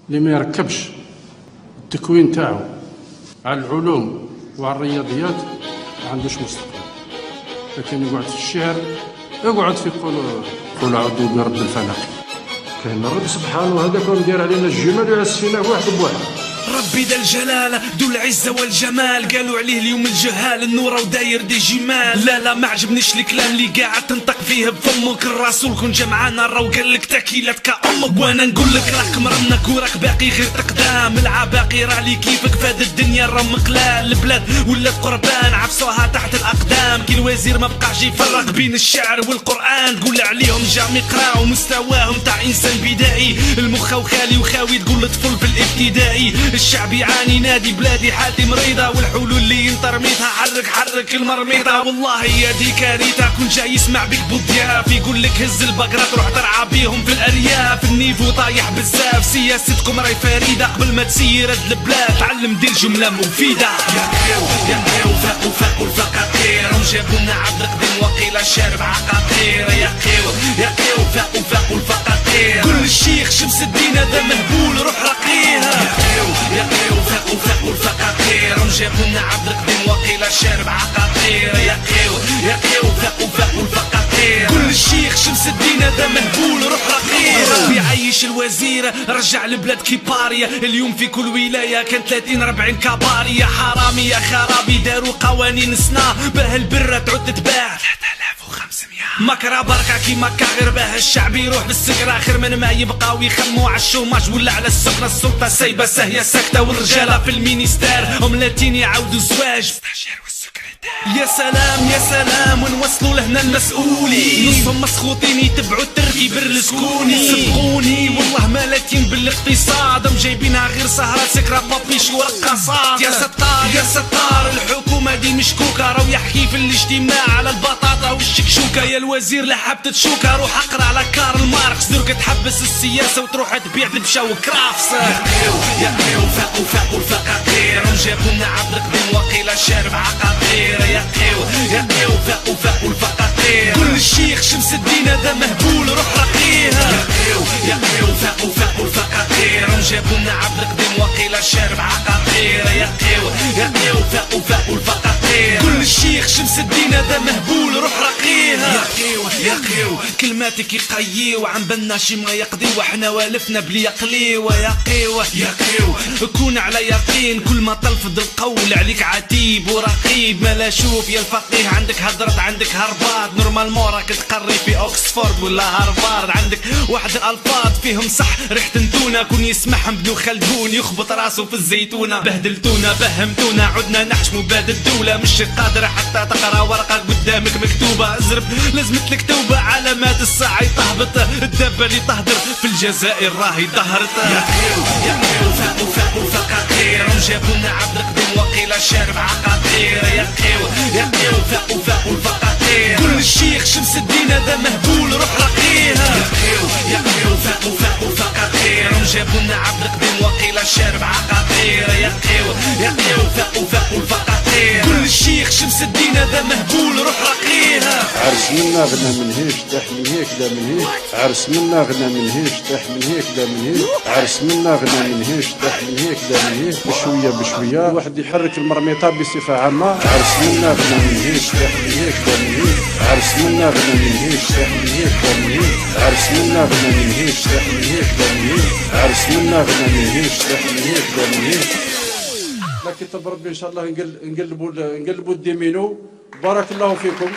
اللي ما يركبش التكوين تاعو على العلوم وعلى الرياضيات ما عندوش مستقبل. لكن يقعد في الشعر، يقعد في قول أعوذ برب الفلق. كاين الرب سبحانه هذاك ندير علينا الجمال ويعسينا واحد بواحد. ربي ذا الجلالة ذو العزة والجمال، قالوا عليه اليوم الجهال النور وداير دي جمال. لا ما عجبنيش الكلام اللي قاعد تنطق فيه بفمك. الرسول كون جمعانا راهو قال لك تاكيلتك امك. وانا نقول لك راك مرنك وراك باقي غير تقدام. العباقي راه لي كيفك فهاد الدنيا راه مقلال. البلاد ولات قربان عفسوها تحت الاقدام. كي الوزير ما بقاش يفرق بين الشعر والقران. تقول عليهم جامي يقراو مستواهم تاع انسان بدائي. المخ وخالي وخاوي تقول لطفل في الابتدائي. الشعب يعاني نادي بلادي حالتي مريضة. والحلول اللي انترميتها حرك المرميضة. والله يا دي كارثة كون جاي يسمع بك بضياف يقول لك هز البقرة تروح ترعى بيهم في الارياف. النيفو طايح بزاف سياستكم راهي فريدة. قبل ما تسير هاد البلاد تعلم دير جملة مفيدة. يا قيو فاقوا الفقاقير وجابونا عبد القديم وقيل شارب عقاقير. يا قيو فاقوا الفقاقير. كل الشيخ شمس الدين هذا مهبول روح رقيها. يا قيو فاقوا الفقاقير وجابونا عبد القديم وقيل شارب عقاقير. يا قيو فاقوا الفقاقير. كل الشيخ شمس الدين هذا مهبول روح رقيها. ربي عيش الوزير رجع البلاد كيباريا. اليوم في كل ولاية كان 30-40 كبارية. حرامي يا خرابي داروا قوانين سنا باه البرة تعود تتباع 3500. مكرا بركة كيما كاغير باه الشعب يروح بالسكر. اخر من ما يبقاو يخموا على الشوماج ولا على السكنة. السلطة سايبة ساهية ساكتة والرجالة في المينيستير أملاتين يعاودوا زواج. يا سلام ونوصلوا لهنا المسؤولين. نصهم مسخوطين يتبعوا التركيب الرسكوني. صدقوني والله ما لاتين بالاقتصاد. هم جايبينها غير سهرات سكرة بابيش ورقصات. يا ستار الحكومة دي مشكوكة. راهو يحكي في الاجتماع على البطاطا والشكشوكة. يا الوزير لحب تتشوكة روح اقرا على كارل ماركس. درك تحبس السياسة وتروح تبيع دبشة وكرافس. يا قيو فاقوا الفقاقير وجابونا عبد القديم وقيل شارب عقاقير. يا قيو فاقوا الفقاقير. كل الشيخ شمس الدين هذا مهبول روح رقيها. يا قيو فاقوا الفقاقير وجابونا عبد القديم وقيل شارب عقاقير. يا قيو فاقوا الفقاقير. كل الشيخ شمس الدين هذا مهبول روح رقيها. يا قيو كلماتك يقيو عن بالنا شي ما يقضي وحنا والفنا بلي يقليو. يا قيو كون على يقين كل ما تلفظ القول عليك عتيب ورقيب. ما لا شوف يا الفقيه عندك هدرت عندك هربات. نورمالمون راك تقري في اوكسفورد ولا هارفارد. عندك واحد الالفاظ فيهم صح ريحة انتونا. كون يسمعهم ابن خلدون يخبط راسه في الزيتونة. بهدلتونا فهمتونا عدنا نحشموا بلاد الدولة. مش قادرة حتى تقرا ورقة قدامك مكتوبة. ازرب لازمتلك توبة علامات الساعة تهبط. الدابة اللي تهدر في الجزائر راهي ظهرت. يا قيو فاقوا الفقاقير وجابونا عبد القديم وقيل شارب عقاقير. يا قيو فاقوا الفقاقير. كل الشيخ شمس الدين هذا مهبول روح رقيها. يا قيو فاقوا الفقاقير وجابونا عبد القديم وقيل شارب عقاقير. يا قيو فاقوا الفقاقير. كل الشيخ شمس الدين هذا مهبول روح رقيها. عرس منا غنى من هيش تاح من هيك دا من هيك. عرس منا غنى من هيش تاح من هيك دا من هيك. عرس منا غنى من هيش تاح من هيك دا من هيك. بشوية الواحد يحرك المرميطة بصفة عامة. عرس منا غنى من هيش تاح من هيك دا من هيك. عرس منا غنى من هيش تاح من هيك دا من هيك. عرس منا غنى من هيش تاح من هيك دا من هيك. عرس منا غنى من هيش تاح من هيك دا من هيك. لكن طب ربي ان شاء الله نقلبوا الديمينو. بارك الله فيكم.